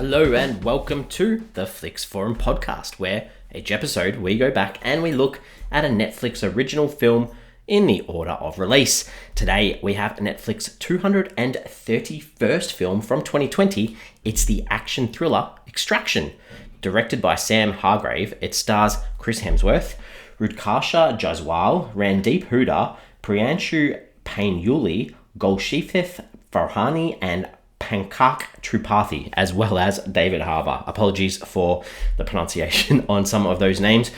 Hello and welcome to the Flix Forum podcast, where each episode we go back and we look at a Netflix original film in the order of release. Today we have Netflix 231st film from 2020. It's the action thriller Extraction. Directed by Sam Hargrave, it stars Chris Hemsworth, Rudhraksh Jaiswal, Randeep Hooda, Priyanshu Painyuli, Golshifteh Farahani, and Pankaj Trupathi, as well as David Harbour. Apologies for the pronunciation on some of those names.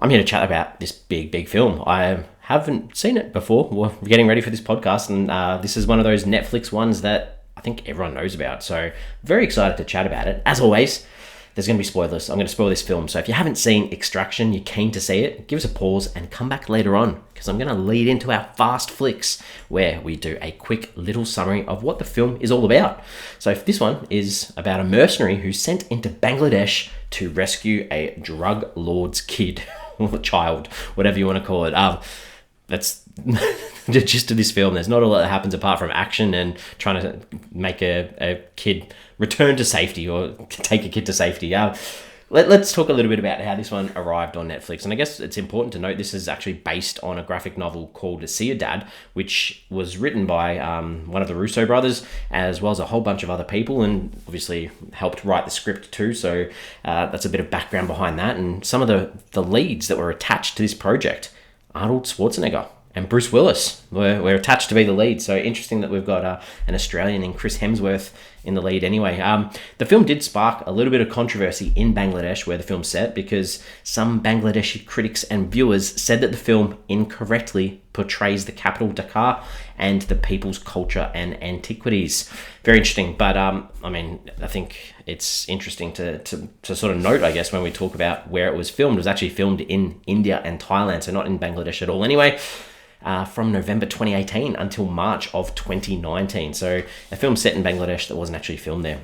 I'm here to chat about this big film. I haven't seen it before. We're getting ready for this podcast, and this is one of those Netflix ones that I think everyone knows about. So very excited to chat about it. As always, there's going to be spoilers. I'm going to spoil this film. So if you haven't seen Extraction, you're keen to see it, give us a pause and come back later on, because I'm going to lead into our Fast Flicks, where we do a quick little summary of what the film is all about. So if this one is about a mercenary who's sent into Bangladesh to rescue a drug lord's kid, or child, whatever you want to call it. That's the gist of this film. There's not a lot that happens apart from action and trying to make a kid return to safety, or take a kid to safety. Let's talk a little bit about how this one arrived on Netflix. And I guess it's important to note this is actually based on a graphic novel called See Your Dad, which was written by one of the Russo brothers, as well as a whole bunch of other people, and obviously helped write the script too. So that's a bit of background behind that. And some of the leads that were attached to this project, Arnold Schwarzenegger and Bruce Willis were attached to be the lead. So interesting that we've got an Australian in Chris Hemsworth in the lead anyway. The film did spark a little bit of controversy in Bangladesh, where the film's set, because some Bangladeshi critics and viewers said that the film incorrectly portrays the capital Dhaka and the people's culture and antiquities. Very interesting, but I think it's interesting to sort of note, I guess, when we talk about where it was filmed. It was actually filmed in India and Thailand, so not in Bangladesh at all anyway. From November 2018 until March of 2019. So a film set in Bangladesh that wasn't actually filmed there.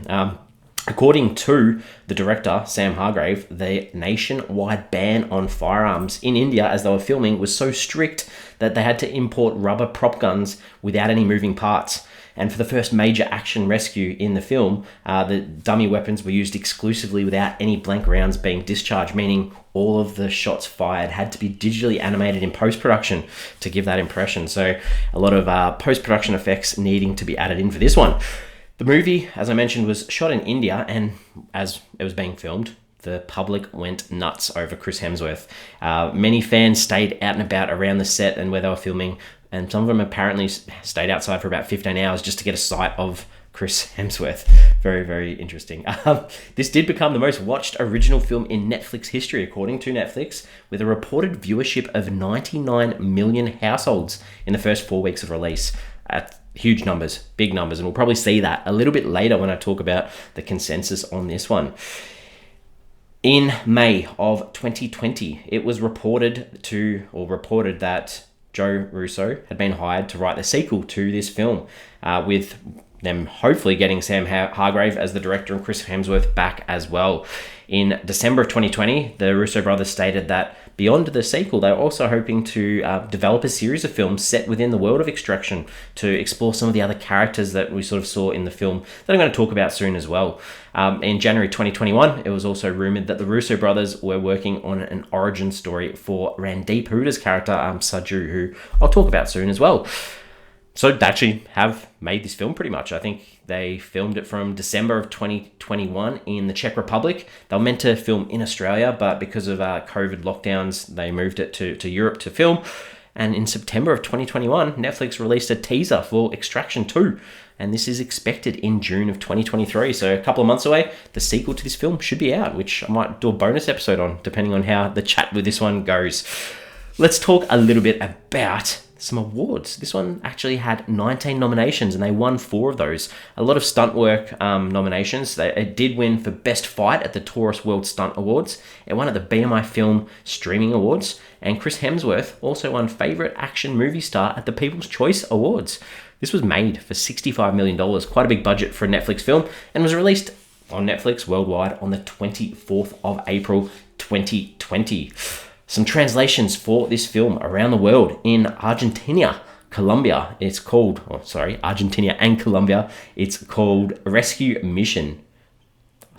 According to the director, Sam Hargrave, the nationwide ban on firearms in India as they were filming was so strict that they had to import rubber prop guns without any moving parts. And for the first major action rescue in the film, the dummy weapons were used exclusively without any blank rounds being discharged, meaning all of the shots fired had to be digitally animated in post-production to give that impression. So a lot of post-production effects needing to be added in for this one. The movie, as I mentioned, was shot in India, and as it was being filmed, the public went nuts over Chris Hemsworth. Many fans stayed out and about around the set and where they were filming, and some of them apparently stayed outside for about 15 hours just to get a sight of Chris Hemsworth. Very, very interesting. This did become the most watched original film in Netflix history, according to Netflix, with a reported viewership of 99 million households in the first 4 weeks of release. Huge numbers, big numbers, and we'll probably see that a little bit later when I talk about the consensus on this one. In May of 2020, it was reported that Joe Russo had been hired to write the sequel to this film, with them hopefully getting Sam Hargrave as the director and Chris Hemsworth back as well. In December of 2020, the Russo brothers stated that beyond the sequel, they were also hoping to develop a series of films set within the world of Extraction to explore some of the other characters that we sort of saw in the film that I'm going to talk about soon as well. In January 2021, it was also rumored that the Russo brothers were working on an origin story for Randeep Hooda's character, Saju, who I'll talk about soon as well. So they actually have made this film pretty much. I think they filmed it from December of 2021 in the Czech Republic. They were meant to film in Australia, but because of COVID lockdowns, they moved it to Europe to film. And in September of 2021, Netflix released a teaser for Extraction 2. And this is expected in June of 2023. So a couple of months away, the sequel to this film should be out, which I might do a bonus episode on, depending on how the chat with this one goes. Let's talk a little bit about some awards. This one actually had 19 nominations and they won 4 of those. A lot of stunt work nominations. It did win for Best Fight at the Torres World Stunt Awards. It won at the BMI Film Streaming Awards. And Chris Hemsworth also won Favourite Action Movie Star at the People's Choice Awards. This was made for $65 million, quite a big budget for a Netflix film, and was released on Netflix worldwide on the 24th of April 2020. Some translations for this film around the world. In Argentina, Argentina and Colombia, it's called Rescue Mission.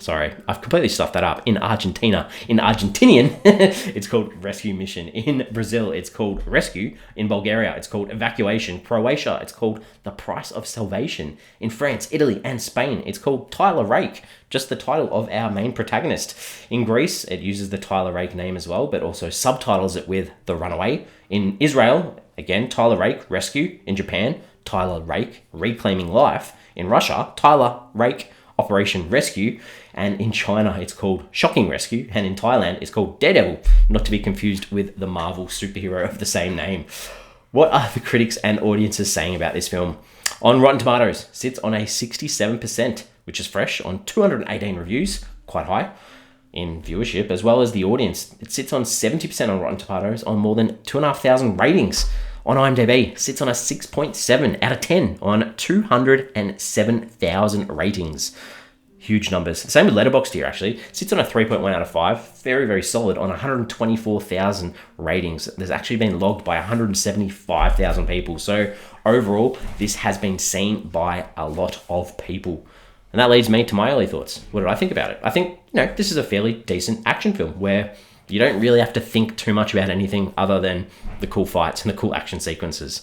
Sorry, I've completely stuffed that up. In Argentina, in Argentinian, it's called Rescue Mission. In Brazil, it's called Rescue. In Bulgaria, it's called Evacuation. Croatia, it's called The Price of Salvation. In France, Italy, and Spain, it's called Tyler Rake, just the title of our main protagonist. In Greece, it uses the Tyler Rake name as well, but also subtitles it with The Runaway. In Israel, again, Tyler Rake, Rescue. In Japan, Tyler Rake, Reclaiming Life. In Russia, Tyler Rake, Operation Rescue. And in China, it's called Shocking Rescue. And in Thailand, it's called Daredevil, not to be confused with the Marvel superhero of the same name. What are the critics and audiences saying about this film? On Rotten Tomatoes, sits on a 67%, which is fresh, on 218 reviews, quite high in viewership, as well as the audience. It sits on 70% on Rotten Tomatoes, on more than 2,500 ratings. On IMDb, sits on a 6.7 out of 10 on 207,000 ratings. Huge numbers. Same with Letterboxd here, actually. Sits on a 3.1 out of 5. Very, very solid on 124,000 ratings. There's actually been logged by 175,000 people. So overall, this has been seen by a lot of people. And that leads me to my early thoughts. What did I think about it? I think, this is a fairly decent action film where you don't really have to think too much about anything other than the cool fights and the cool action sequences.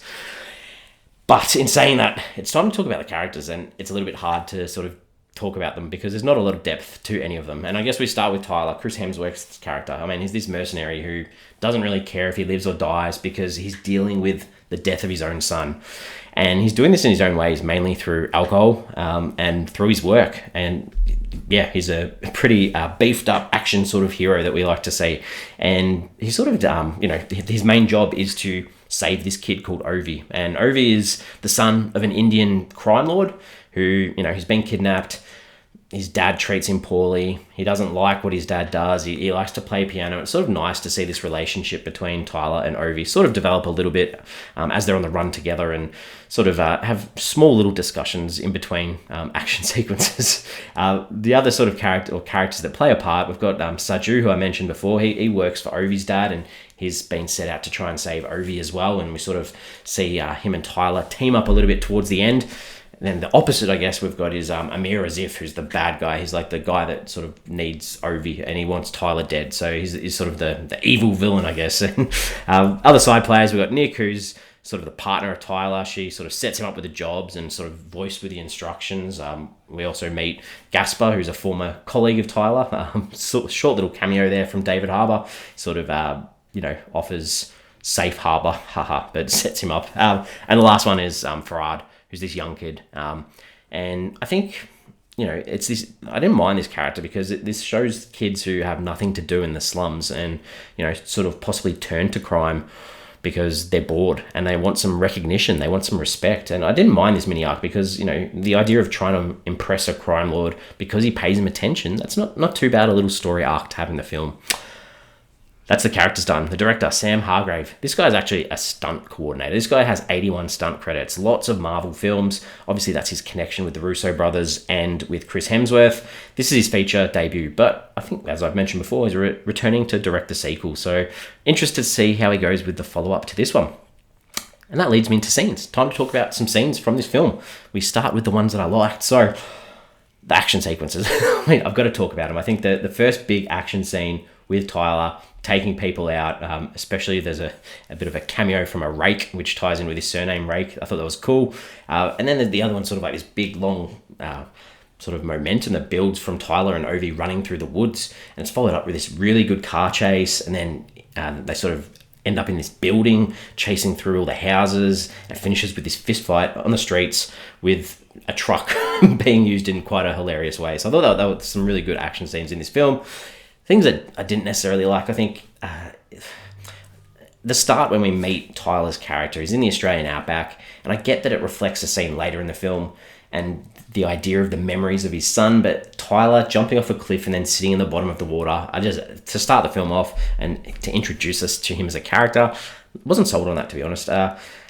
But in saying that, it's time to talk about the characters, and it's a little bit hard to sort of talk about them because there's not a lot of depth to any of them. And I guess we start with Tyler, Chris Hemsworth's character. I mean, he's this mercenary who doesn't really care if he lives or dies because he's dealing with the death of his own son. And he's doing this in his own ways, mainly through alcohol and through his work. And yeah, he's a pretty beefed up action sort of hero that we like to see. And he's sort of, his main job is to save this kid called Ovi. And Ovi is the son of an Indian crime lord who, he's been kidnapped. His dad treats him poorly. He doesn't like what his dad does. He likes to play piano. It's sort of nice to see this relationship between Tyler and Ovi sort of develop a little bit as they're on the run together and sort of have small little discussions in between action sequences. The other sort of characters that play a part, we've got Saju, who I mentioned before. He works for Ovi's dad, and he's been set out to try and save Ovi as well. And we sort of see him and Tyler team up a little bit towards the end. Then the opposite, I guess, we've got is Amir Azif, who's the bad guy. He's like the guy that sort of needs Ovi and he wants Tyler dead. So he's sort of the evil villain, I guess. Other side players, we've got Nick, who's sort of the partner of Tyler. She sort of sets him up with the jobs and sort of voiced with the instructions. We also meet Gaspar, who's a former colleague of Tyler. Short little cameo there from David Harbour. Sort of, offers safe harbour, but sets him up. And the last one is Farad, who's this young kid. And I think, it's this, I didn't mind this character because this shows kids who have nothing to do in the slums and, sort of possibly turn to crime because they're bored and they want some recognition, they want some respect. And I didn't mind this mini arc because, the idea of trying to impress a crime lord because he pays him attention, that's not too bad a little story arc to have in the film. That's the characters done. The director, Sam Hargrave. This guy's actually a stunt coordinator. This guy has 81 stunt credits, lots of Marvel films. Obviously, that's his connection with the Russo brothers and with Chris Hemsworth. This is his feature debut, but I think, as I've mentioned before, he's returning to direct the sequel. So, interested to see how he goes with the follow-up to this one. And that leads me into scenes. Time to talk about some scenes from this film. We start with the ones that I liked. So, the action sequences. I've got to talk about them. I think the first big action scene with Tyler taking people out, especially there's a bit of a cameo from a rake, which ties in with his surname, Rake. I thought that was cool. And then the other one, sort of like this big, long sort of momentum that builds from Tyler and Ovi running through the woods. And it's followed up with this really good car chase. And then they sort of end up in this building, chasing through all the houses, and finishes with this fist fight on the streets with a truck being used in quite a hilarious way. So I thought that were some really good action scenes in this film. Things that I didn't necessarily like, I think the start when we meet Tyler's character is in the Australian outback, and I get that it reflects a scene later in the film and the idea of the memories of his son, but Tyler jumping off a cliff and then sitting in the bottom of the water, to start the film off and to introduce us to him as a character, wasn't sold on that, to be honest.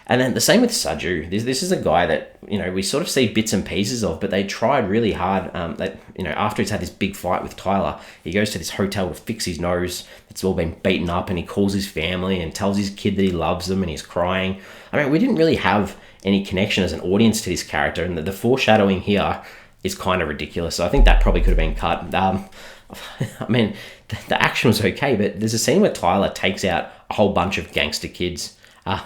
And then the same with Saju. This is a guy that, we sort of see bits and pieces of, but they tried really hard. After he's had this big fight with Tyler, he goes to this hotel to fix his nose. It's all been beaten up, and he calls his family and tells his kid that he loves them, and he's crying. I mean, we didn't really have any connection as an audience to this character, and the foreshadowing here is kind of ridiculous. So I think that probably could have been cut. I mean, the action was okay, but there's a scene where Tyler takes out a whole bunch of gangster kids. I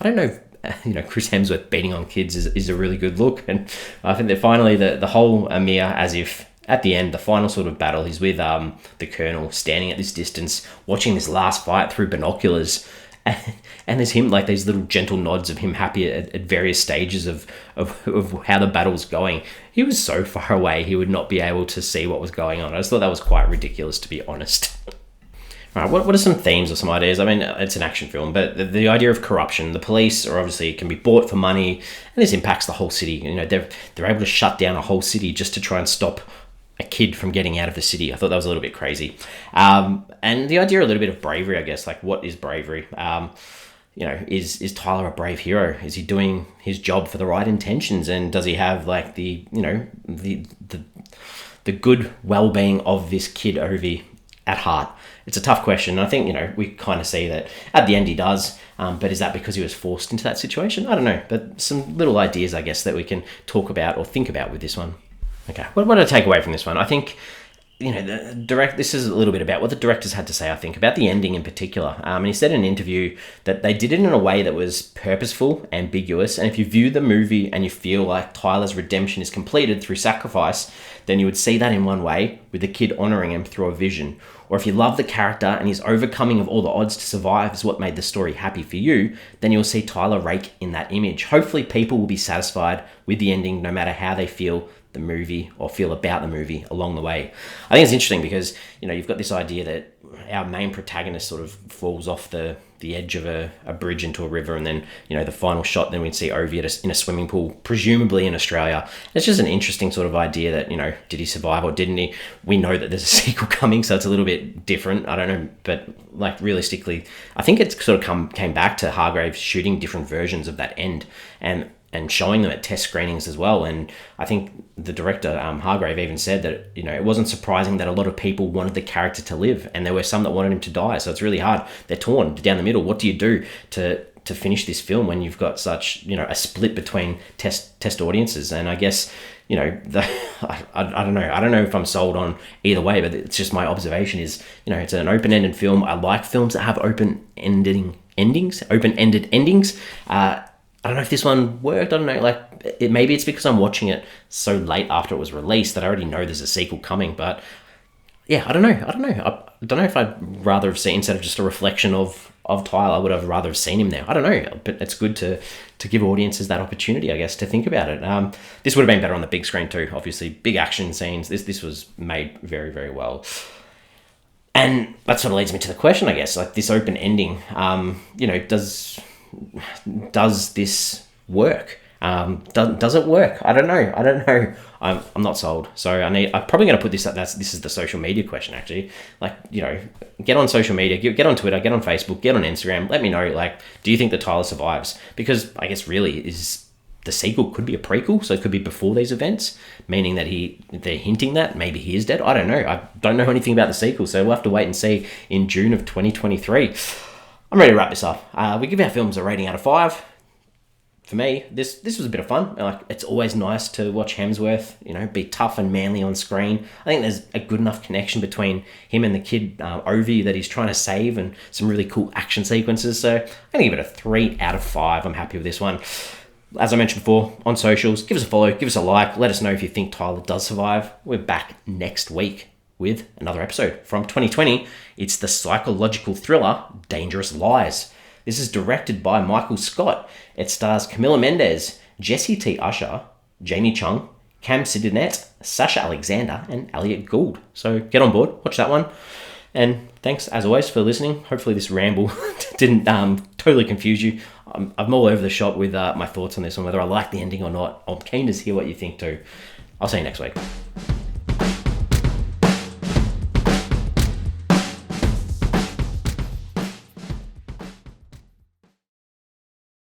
don't know if, Chris Hemsworth beating on kids is a really good look. And I think that finally the whole Amir, as if at the end, the final sort of battle, he's with the Colonel standing at this distance, watching this last fight through binoculars. And there's him, like these little gentle nods of him happy at various stages of how the battle's going. He was so far away, he would not be able to see what was going on. I just thought that was quite ridiculous, to be honest. Right, what are some themes or some ideas? I mean, it's an action film, but the idea of corruption, the police are obviously can be bought for money, and this impacts the whole city. They're able to shut down a whole city just to try and stop a kid from getting out of the city. I thought that was a little bit crazy. And the idea, a little bit of bravery, I guess. Like, what is bravery? Is Tyler a brave hero? Is he doing his job for the right intentions? And does he have like the good well-being of this kid Ovi at heart? It's a tough question. I think, we kind of see that at the end he does. But is that because he was forced into that situation? I don't know. But some little ideas, I guess, that we can talk about or think about with this one. Okay, what did I take away from this one? I think, this is a little bit about what the directors had to say, I think, about the ending in particular. And he said in an interview that they did it in a way that was purposeful, ambiguous, and if you view the movie and you feel like Tyler's redemption is completed through sacrifice, then you would see that in one way, with the kid honouring him through a vision. Or if you love the character and his overcoming of all the odds to survive is what made the story happy for you, then you'll see Tyler rake in that image. Hopefully people will be satisfied with the ending no matter how they feel the movie or feel about the movie along the way. I think it's interesting because, you've got this idea that our main protagonist sort of falls off the edge of a bridge into a river, and then, the final shot, then we'd see Ovi in a swimming pool, presumably in Australia. It's just an interesting sort of idea that, did he survive or didn't he? We know that there's a sequel coming, so it's a little bit different. I don't know, but like realistically, I think it's sort of came back to Hargrave shooting different versions of that end and showing them at test screenings as well. And I think the director, Hargrave, even said that, it wasn't surprising that a lot of people wanted the character to live, and there were some that wanted him to die. So it's really hard. They're torn down the middle. What do you do to finish this film when you've got such, a split between test audiences? And I guess, I don't know. I don't know if I'm sold on either way, but it's just my observation is, it's an open-ended film. I like films that have open-ended endings. I don't know if this one worked. I don't know. Maybe it's because I'm watching it so late after it was released that I already know there's a sequel coming. But yeah, I don't know. I don't know if I'd rather have seen, instead of just a reflection of Tyler, I would have rather have seen him there. I don't know. But it's good to give audiences that opportunity, I guess, to think about it. This would have been better on the big screen too. Obviously, big action scenes. This was made very, very well. And that sort of leads me to the question, I guess, like this open ending. Does this work? Does it work? I don't know. I'm not sold. So I'm probably going to put this up. This is the social media question, actually. Get on social media, get on Twitter, get on Facebook, get on Instagram. Let me know, do you think that Tyler survives? Because I guess really is the sequel could be a prequel, so it could be before these events, meaning that they're hinting that maybe he is dead. I don't know. I don't know anything about the sequel, so we'll have to wait and see in June of 2023. I'm ready to wrap this up. We give our films a rating out of 5. For me, this was a bit of fun. It's always nice to watch Hemsworth, be tough and manly on screen. I think there's a good enough connection between him and the kid Ovi that he's trying to save, and some really cool action sequences. So I'm going to give it a 3 out of 5. I'm happy with this one. As I mentioned before, on socials, give us a follow, give us a like. Let us know if you think Tyler does survive. We're back next week with another episode from 2020. It's the psychological thriller Dangerous Lies. This is directed by Michael Scott. It stars Camila Mendes, Jesse T. Usher, Jamie Chung, Cam Sidinet, Sasha Alexander, and Elliot Gould. So get on board, watch that one. And thanks, as always, for listening. Hopefully this ramble didn't totally confuse you. I'm all over the shop with my thoughts on this one, whether I like the ending or not. I'm keen to hear what you think too. I'll see you next week.